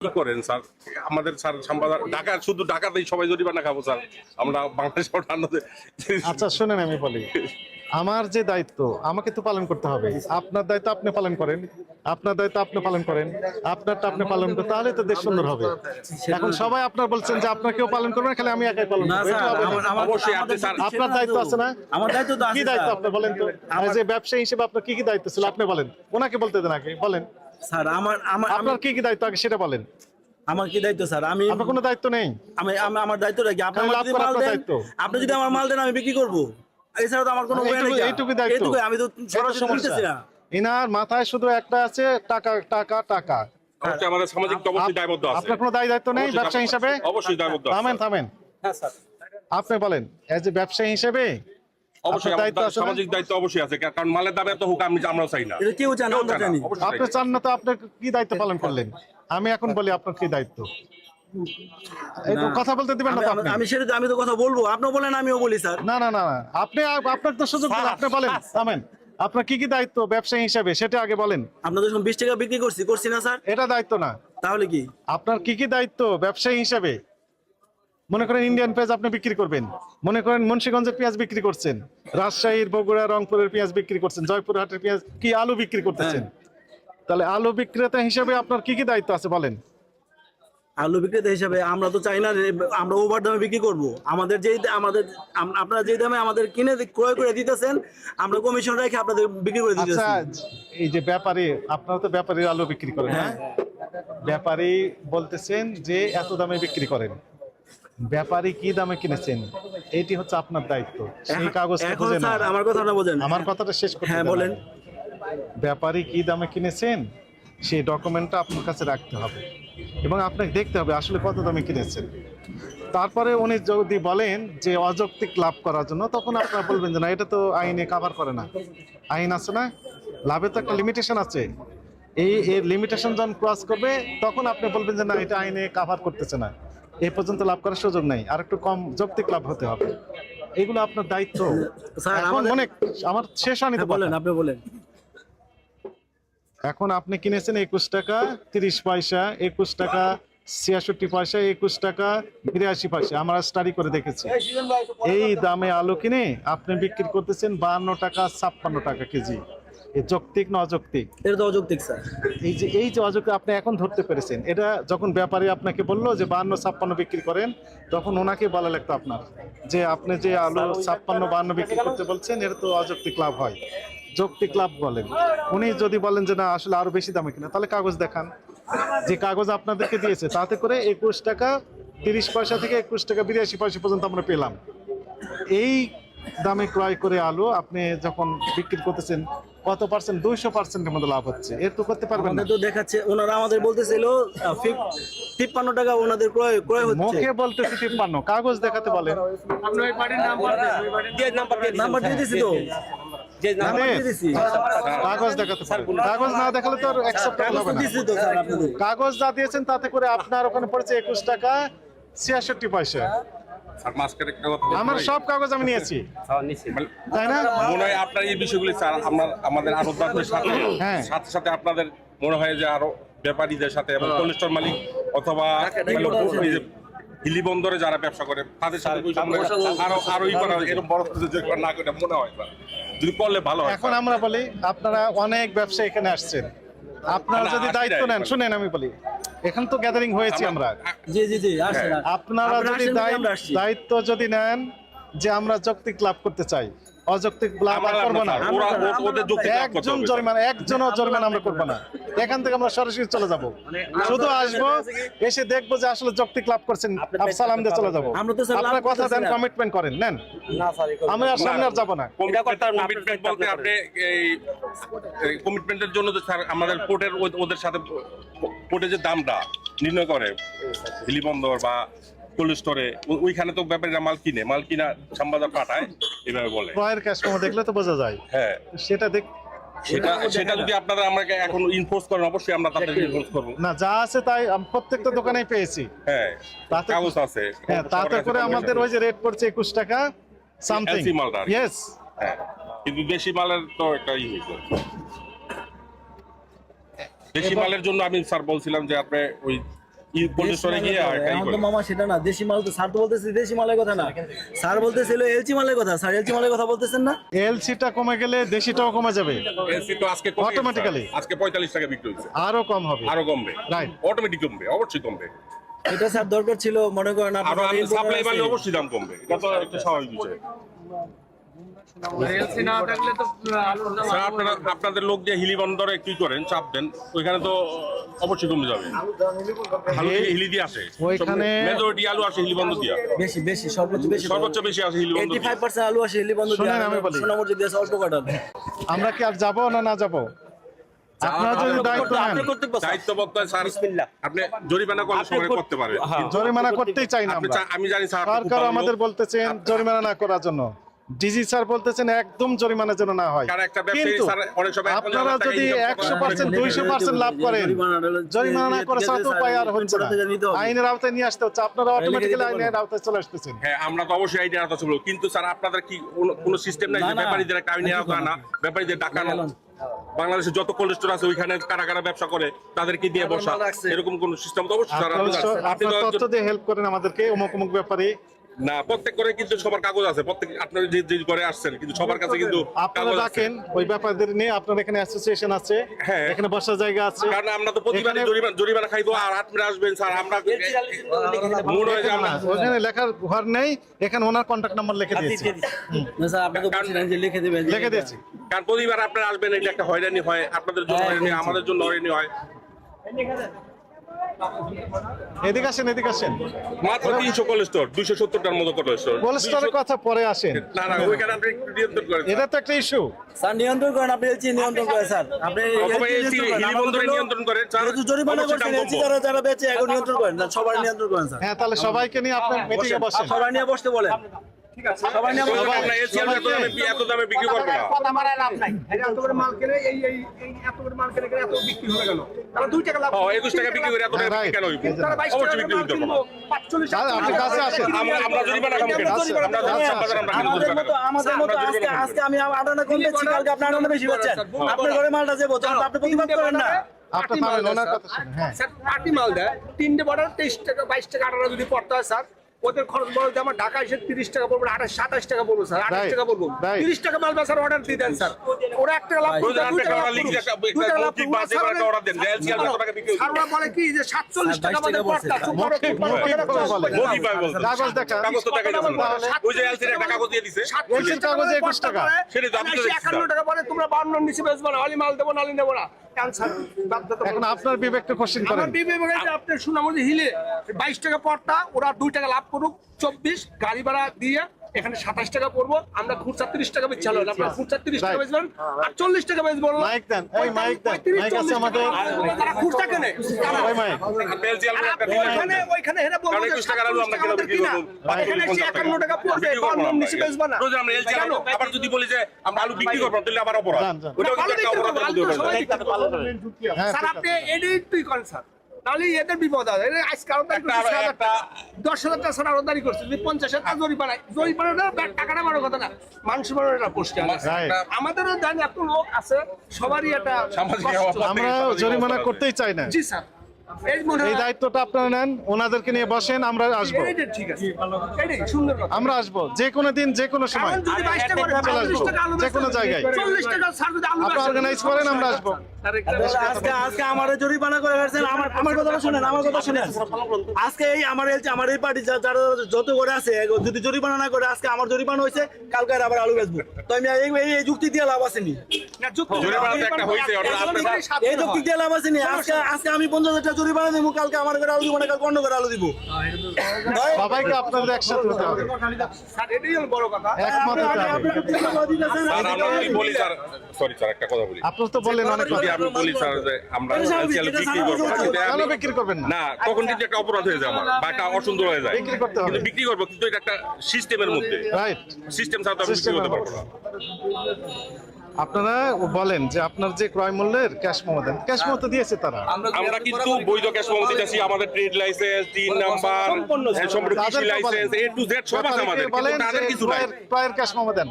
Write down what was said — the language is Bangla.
কি করেন স্যার? আমাদের স্যার শ্যামবাজার ঢাকা, শুধু ঢাকাতেই সবাই জরিমানা খাবো স্যার, আমরা বাংলাদেশ আচ্ছা শুনেন আমি বলি, আমার যে দায়িত্ব আমাকে তো পালন করতে হবে। আপনার দায়িত্ব আপনি পালন করেন, আপনার দায়িত্ব আপনি পালন করেন, আপনারটা আপনি পালন করেন, তাহলে তো দেশ সুন্দর হবে। এখন সবাই আপনার বলছেন যে আপনার কেউ পালন করবে না, খালি আমি একাই পালন না করবো, স্যার, এটা হবে না। অবশ্যই আপনি স্যার, আপনার দায়িত্ব আছে না? আমার দায়িত্ব তো কি আছে দায়িত্ব স্যার। আপনার বলেন তো? আর যে ব্যবসায়ী হিসেবে আপনার কি কি দায়িত্ব ছিল আপনি বলেন, ওনাকে বলতে দেন আগে, বলেন স্যার আমার আমার আপনার কি কি দায়িত্ব আগে সেটা বলেন। আমার কি দায়িত্ব স্যার? আমি আপনার কোনো দায়িত্ব নেই? আমি আমার দায়িত্বটা কি? আপনি তাহলে আমার লাভ যদি করা মাল আপনার দেন, দায়িত্ব। আপনি যদি আমার মাল দেন আমি বিক্রি করবো, এছাড়া তো আমার কোনো ওয়ে নেই। এইটুকুই দায়িত্ব। এইটুকুই, আমি তো সরাসরি সমস্যা। বলতেছি না। এনার মাথায় শুধু একটা আছে, টাকা টাকা টাকা। অবশ্যই আমাদের সামাজিক তো অবশ্যই দায়বদ্ধ আছে। আপনার কোনো দায়িত্ব নেই অবশ্যই ব্যবসায়ী হিসাবে? অবশ্যই দায়বদ্ধ আছে। থামেন থামেন, হ্যাঁ স্যার, আপনি বলেন এজ এ ব্যবসায়ী হিসেবে অবশ্যই আপনার দায়িত্ব আমাদের আছে না? সামাজিক দায়িত্ব অবশ্যই আছে, কারণ মালের দামে এত হোক আমরাও চাই না। এটা কেউ জানে না, কেউ আমরা চায় না, জানি। অবশ্যই আপনি চাই না। চান না তো আপনার কি দায়িত্ব পালন করলেন? আমি এখন বলি আপনার কি দায়িত্ব, এই তো না। কথা বলতে দিবেন না তো আপনি? আমি সেটা আমি তো কথা বলবো, আপনিও বলেন আমিও বলি স্যার। না না না না, আপনি আপনার তো সুযোগ দিন, আপনি বলেন। থামেন, আপনার কি কি দায়িত্ব ব্যবসায়ী হিসাবে সেটা আগে বলেন। আপনাদের যখন 20 টাকা বিক্রি করছি না স্যার? এটা দায়িত্ব না, তাহলে কি? আপনার কি কি দায়িত্ব ব্যবসায়ী হিসাবে? মনে করেন ইন্ডিয়ান পেঁয়াজ আপনি বিক্রি করবেন, মনে করেন মুন্সিগঞ্জের পেঁয়াজ বিক্রি করছেন, রাজশাহীর, বগুড়া, রংপুরের পেঁয়াজ বিক্রি করছেন, জয়পুরহাটের পেঁয়াজ কি আলু বিক্রি করতেছেন, তাহলে আলু বিক্রেতা হিসেবে আপনার কি কি দায়িত্ব আছে বলেন। আলু বিক্রেতা হিসাবে আমরা তো চাই না যে আমরা ওভার দামে বিক্রি করব। আমাদের যেই আপনারা যেই দামে আমাদের কিনে ক্রয় করে দিতেছেন, আমরা কমিশন রেখে আপনাদের বিক্রি করে আচ্ছা, দিতেছি। এই যে ব্যাপারী, আপনারা তো ব্যাপারী আলু বিক্রি করেন, হ্যাঁ? ব্যাপারী বলতেছেন যে এত দামে বিক্রি করেন, ব্যাপারী কি দামে কিনেছেন এটি হচ্ছে আপনার দায়িত্ব, সেই কাগজ এখন স্যার আমার কথাটা বোঝেন। আমার কথাটা শেষ করতে হ্যাঁ দেন। বলেন। ব্যাপারী কি দামে কিনেছেন সেই ডকুমেন্টটা আপনার কাছে রাখতে হবে এবং আপনাকে দেখতে হবে আসলে কত দামে কিনেছেন। তারপরে উনি যদি বলেন যে অযৌক্তিক লাভ করার জন্য, তখন আপনারা বলবেন যে না, এটা তো আইনে কভার করে না। আইন আছে না, লাভে তো একটা লিমিটেশন আছে, এর লিমিটেশন যখন ক্রস করবে তখন আপনি বলবেন যে না, এটা আইনে কভার করতেছে না, এই পর্যন্ত লাভ করার সুযোগ নাই, আর একটু কম যৌক্তিক লাভ হতে হবে। এগুলো আপনার দায়িত্ব। স্যার, এখন মনে আমার শেষ হয়নি তো বলেন, কথা। আপনি বলেন। এখন আপনি কিনেছেন 21 টাকা 30 পয়সা, 21 টাকা 66 পয়সা, 21 টাকা 82 পয়সা, আমরা স্টাডি করে দেখেছি। এই দামে আলু কিনে আপনি বিক্রি করতেছেন 52 টাকা 56 টাকা কেজি। এ যৌক্তিক না অযৌক্তিক? এটা তো অযৌক্তিক স্যার। এই যে অযৌক্তিক আপনি এখন ধরতে পেরেছেন, এটা যখন ব্যাপারী আপনাকে বললো যে 52-56 বিক্রি করেন, তখন ওনাকে বলা লাগতো আপনার যে আপনি যে আলু 56-52 বিক্রি করতে বলছেন, এটা তো অযৌক্তিক লাভ হয়, যৌক্তিক লাভ বলেন। উনি যদি বলেন যে না আসলে আরো বেশি দামে কিনা, তাহলে কাগজ দেখান, যে কাগজ আপনাদেরকে দিয়েছে তাতে করে 21 টাকা 30 পয়সা থেকে 21 টাকা 82 পয়সা পর্যন্ত আমরা পেলাম। এই দামে ক্রয় করে আলু আপনি যখন বিক্রি করতেছেন, কত পার্সেন্ট? 200%-এর মতো লাভ হচ্ছে, এর তো করতে পারবেন না। আমাদের তো দেখাচ্ছে, ওনারা আমাদের বলতেছিল 53 টাকা ওনাদের ক্রয় হচ্ছে। মুখে বলতেছি 53, কাগজ দেখাতে বলেন। নাম্বার দিয়ে দিছি তো। নাম্বার দিয়ে দিছি। কাগজ দেখাতে পারেন, কাগজ না দেখালে তো অ্যাকসেপ্ট কাগজ হবে তো না। দিছি তো স্যার আপনাদের। কাগজ যা দিয়েছেন তাতে করে আপনার ওখানে পড়েছে 21 টাকা 66 পয়সা। আর মাঝখানে একটা কথা বলতে আমার পারি? সব কাগজ আমি নিয়েছি, তাই না? মনে হয় আপনার এই বিষয়গুলি স্যার আমাদের আড়তদারদের সাথে হ্যাঁ। সাথে সাথে আপনাদের মনে হয় যে আরো ব্যাপারীদের সাথে এবং কোলেস্টর মালিক অথবা এই যে হিলি বন্দরে যারা ব্যবসা করে তাদের সাথে আরো এরকম বড় কিছু না করে মনে হয় স্যার, যদি করলে ভালো হয়। এখন আমরা বলি আপনারা অনেক ব্যবসা এখানে আসছেন, আপনারা না, যদি আসি দায়িত্ব নাই। নেন, শুনেন আমি বলি, এখন তো গ্যাদারিং হয়েছি আমরা, জি জি জি, আসেন। আপনারা যদি আমরা আসছি। দায়িত্ব যদি নেন যে আমরা যৌক্তিক লাভ করতে চাই, অযৌক্তিক লাভ আর করবো না, ওদের যুক্তি একজন জরিমানা, একজনও জরিমানা আমরা করবো না, এখান থেকে আমরা সরাসরি চলে যাব, শুধু আসবো, এসে দেখবো যে আসলে যৌক্তিক লাভ করছেন, সালাম দিয়ে চলে যাবো। আমরা তো স্যার লাভ আপনার কথা করতেছি দেন, না। কমিটমেন্ট করেন, নেন, আমি আর সামনে আর যাবো না। কমিটমেন্ট বলতে আপনি এই কমিটমেন্টের জন্য তো স্যার আমাদের পোর্টের ওদের সাথে পোর্টে যে দামটা নির্ণয় করে হিলি বন্দর বা কোল্ড স্টোরে, ওইখানে তো ব্যাপারীরা মাল কিনা শ্যামবাজার পাঠায়, এভাবে বলে। ক্রয়ের ক্যাশ মেমো দেখলে তো বোঝা যায়, হ্যাঁ, সেটা দেখ সেটা যদি আপনারা আমাকে এখন ইনফোর্স করেন, অবশ্যই আমরা তাদের ইনফোর্স করবো। না, যা আছে তাই আমি প্রত্যেকটা দোকানেই পেয়েছি। হ্যাঁ, তাতে কাগজ আছে। হ্যাঁ, তাতে করে আমাদের ওই যে রেট পড়ছে 21 টাকা সামথিং। LC মালটা আর কি। ইয়েস, হ্যাঁ, কিন্তু দেশি মালের তো একটা হয়েছে। দেশি মালের জন্য আমি স্যার বলছিলাম যে আপনি ওই কোল্ড স্টোরে গিয়ে আর এটাই এখন করে। তো মামা সেটা না, দেশি মাল তো স্যার তো বলতেছে দেশি মালের কথা না, স্যার বলতেছিল এলচি মালের কথা, স্যার এলচি মালের কথা বলতেছেন না? এলসিটা কমে গেলে দেশিটাও কমে যাবে, এলসি তো আজকে কত? Automatically? আজকে 45 টাকা বিক্রি হচ্ছে, আরো কম হবে। আরো কমবে, Right. অটোমেটিক কমবে, অবশ্যই কমবে। এটা স্যার দরকার ছিল, মনে করেন আরো আপনার সাপ্লাই বাড়লে অবশ্যই দাম কমবে, এটা তো একটা স্বাভাবিক বিষয়। এলসি না থাকলে তো আলুর দাম স্যার আপনাদের লোক যে হিলি বন্দরে কি করেন, চাপ দেন, ওইখানে তো অবশ্যই কমে যাবে। আলু হিলি দিয়ে আসে, ওইখানে- মেজরিটি আলু আসে হিলি বন্দর দিয়া, বেশি বেশি সর্বোচ্চ বেশি সর্বোচ্চ বেশি আসে হিলি বন্দর দিয়া। 85% আলু আসে হিলি বন্ধ শোনেন, আমি বলি। সোনামুড়ি দিয়ে অল্প কাটার। আমরা কি আর যাবো না যাবো? আপনারা যদি দায়িত্ব নেন, আপনি করতে পারছেন। দায়িত্ববদ্ধ স্যার, আপনি জরিমানা করলে সবাই করতে পারবে। জরিমানা করতেই চাই না আপনি আমরা। আমি জানি স্যার, আপনি খুব সরকার ভালো আমাদের লোক। বলতেছেন জরিমানা না করার জন্য, ডিজি স্যার বলতেছেন একদম জরিমানা যেন না হয়। কারণ একটা ব্যবসায়ী কিন্তু স্যার অনেক সময় 1,000 আপনারা টাকা যদি income করে। 100% 200% লাভ করেন, জরিমানা না করে সাথে উপায় আর হচ্ছে না, আইনের আওতায় নিয়ে আসতে হচ্ছে, আপনারা অটোমেটিক্যালি আইনের আওতায় চলে আসতেছেন। হ্যাঁ, আমরা তো অবশ্যই আইডিয়া আওতা ছিল, কিন্তু স্যার আপনাদের কি কোনো সিস্টেম নাই না, যে না। ব্যাপারীদের একটা আইনের আওতা আনা, ব্যাপারীদের ডাকানো? বাংলাদেশে যত কোল্ড স্টোর আছে ওইখানে কারা কারা ব্যবসা করে তাদেরকে দিয়ে বসা, এরকম কোন সিস্টেম তো অবশ্যই স্যার আপনি আপনার তো তথ্য দিয়ে হেল্প করেন আমাদেরকে, অমুক অমুক ব্যাপারে। না, প্রত্যেক করে কিন্তু সবার কাগজ আছে, প্রত্যেক আপনার যে যে করে আসছেন কিন্তু সবার কাছে কিন্তু আপনারা কাগজ আছে। ডাকেন ওই ব্যাপারদের নিয়ে, আপনার এখানে অ্যাসোসিয়েশন আছে, হ্যাঁ। এখানে বসার জায়গা আছে। কারণ আমরা তো প্রতিবারই এখানে- জরিমানা খাইবো আর আপনারা আসবেন স্যার, আমরা মনে হয় যে আমরা ওখানে লেখার ঘর নেই, এখানে ওনার কন্ট্যাক্ট নাম্বার লিখে দিয়েছি। না স্যার, আপনি তো বলছিলেন যে লিখে দেবেন। লিখে দিয়েছি। কারণ প্রতিবার আপনারা আসবেন, এটা একটা হয়রানি হয়, আপনাদের জন্য হয়রানি, আমাদের জন্য হয়রানি হয়। এদিকে আসেন, এদিকে আসেন। মাত্র 300 কোল্ড স্টোর, 270টার মতো কোল্ড স্টোর। কোল্ড স্টোরের কথা পরে আসেন, না না, ওইখানে আপনি একটু নিয়ন্ত্রণ করেন। এটা তো একটা ইস্যু। স্যার নিয়ন্ত্রণ করেন, আপনি এলচি নিয়ন্ত্রণ করেন স্যার, আপনি অথবা LC এলসি নিয়ন্ত্রণ করেন। হিলি বন্দরে নিয়ন্ত্রণ করেন স্যার, যেহেতু জরিমানা অবশ্যই দাম করছেন, এলসি কমবো। যারা যারা বেচে এখন নিয়ন্ত্রণ করেন, সবাই নিয়ন্ত্রণ করেন স্যার। হ্যাঁ, তাহলে সবাইকে নিয়ে আপনার মিটিং এ বসেন। সবাই নিয়ে বসতে বলেন, সবাই নিয়ে বসতে আমরা বলেন। এলসি এত দামে বিক্রি করবো না। কথা মারায় লাভ নাই। এত করে মাল কিনে এই এই এই এত করে মাল কিনে এত বিক্রি হয়ে গেল। তাহলে 2 টাকা লাভ। 21 টাকা বিক্রি করে এত টাকা হ্যাঁ, বিক্রি কেন হইব? তারা 22 অবশ্যই টাকা বিক্রি মাল হইতে কিনবো, পারবো। 45 আর আপনি কাছে আসেন। আমরা জরিমানা খাবো কেন? আমরা আমাদের মতো আজকে আমি আটানা কম বেচছি, কালকে আপনি আটানা বেশি বেচছেন। আপনার ঘরে মালটা যাবো, তখন আপনি প্রতিবাদ করেন না। আপনি পারেন ওনার কথা শুনুন। হ্যাঁ, স্যার পার্টি মাল দেয় 3টে বর্ডার 23 টাকা 22 টাকা 18 যদি পড়তে হয় স্যার, ওদের খরচ বলতে আমার ঢাকা এসে 30 টাকা পড়বে, 27 টাকা পড়বে স্যার, 28 টাকা পড়বে। Right. 30 টাকা মাল স্যার অর্ডার দিয়ে দেন স্যার, ওরা 1 টাকা লাভ করবে, 2 টাকা লাভ করবে। স্যাররা বলে কি যে 47 টাকা আমাদের পড়তা, মৌখিক বলে। কাগজ দেখা। এলসির কাগজ 21 টাকা। সেটাই তো, আপনি তো দেখছেন। 51 টাকা বলে তোমরা 52 নিচে বেচবো না, হলি মাল দেবো নালি নেবো না। ক্যান্সার বাধ্যতা এখন আপনার বিবেকটা কোশ্চেন করেন। আমার বিবেকে যে আপনার সুনামুজি হিলে 22 টাকা পড়তা, ওরা 2 টাকা লাভ করুক, 24 গাড়ি ভাড়া দিয়ে এখানে 27 টাকা পড়বো, আমরা খুচরা 30 টাকা বেচছি, হলো আপনারা খুচরা 30 টাকা বেচবেন আর 40 টাকা বেচবো। মাইক দেন, এই মাইক দেন। মাইক আছে আমাদের। তারা খুচরা কেনে, ওই মাইক। ওইখানে হেরে বলবো যে 27 টাকা আমাদের কিনা, এখানে এসে 51 টাকা পড়বে, 52 নিচে বেচবো না। কেন? আবার যদি বলি যে আমরা আলু বিক্রি করবো তাহলে আবার অপরাধ। যান, যান। ওটাও কিন্তু একটা অপরাধের মধ্যে আলু তো পড়ে সবাই যায়। বিক্রি করে। হ্যাঁ, স্যার ঠিক আপনি এটাই তুই করেন স্যার, তাহলে এদের বিপদ আছে। আজকে আরো দাঁড়ি করছে 6,000 টাকা, 10,000 টাকা স্যার আরো দাঁড়ি করছে, যদি 50,000 টাকা জরিমানা টাকাটা বড় কথা না, মানুষ বড় একটা পোস্টে Right. আমাদেরও জানি এত লোক আছে, সবারই একটা সামাজিক কষ্ট। অবস্থা। আমরা জরিমানা করতেই চাই না। জি স্যার, এই মনে এই হয় দায়িত্বটা আপনারা নেন, ওনাদেরকে নিয়ে বসেন, আমরা আসবো। এইটাই ঠিক আছে, এইটাই সুন্দর কথা। আমরা আসবো যে কোনো দিন, যে কোনো সময়। কারণ যদি 22 টাকা করে, চলে 40 আসবো। টাকা আলু যে কোনো জায়গায়। 40 টাকা স্যার যদি আলু আপনারা বেচে, organize করেন, আমরা আসবো। আজকে আমার জরিমানা করে ফেলছেন, আমার কথা শুনেন, আমার কথা শুনেন। আজকে এই আমার এই পার্টি যারা যত করে আছে, যদি জরিমানা না করে, আজকে আমার জরিমানা হয়েছে, কালকে আর আবার আলু বেচবো, তো আমি এই যুক্তি দিয়ে লাভ আসেনি। না, যুক্তি জরিমানা তো একটা হইছে, ওটা আপনার- এই যুক্তি দিয়ে লাভ আসেনি। আজকে আমি 50,000 টাকা জরিমানা দিব, কালকে আমার ঘরে আলু দিব না, কালকে অন্য ঘরে আলু দিব। সবাইকে আপনাদের একসাথে হতে হবে, স্যার এটাই হলো বড় কথা। একমত হতে হবে। স্যার, আমরা যদি বলি স্যার, সরি স্যার, একটা কথা বলি। আপনারা তো বললেন অনেক যদি কথা। আমি বলি স্যার যে আমরা এলসি আলু বিক্রি করবো, কিন্তু কেন আমি- বিক্রি করবেন না? না, তখন কিন্তু একটা অপরাধ হয়ে যায় আমার, বা একটা অসুন্দর হয়ে যায়। বিক্রি করতে হবে। কিন্তু বিক্রি করবো, কিন্তু এটা একটা সিস্টেমের মধ্যে, রাইট। সিস্টেম ছাড়া তো আমি বিক্রি করতে পারবো না। আপনারা বলেন যে আপনার যে ক্রয় মূল্যের ক্যাশ মেমো দেন, ক্যাশ মেমো তো দিয়েছে তারা। আমরা কিন্তু বৈধ ক্যাশ মেমো দিতেছি, আমাদের ট্রেড লাইসেন্স, 3 নাম্বার, সম্পূর্ণ কৃষি তাদেরকে লাইসেন্স, বলেন। A to Z সব আছে আমাদের, কিন্তু বলেন তাদের যে কিছু নাই। ক্রয়ের ক্যাশ মেমো দেন।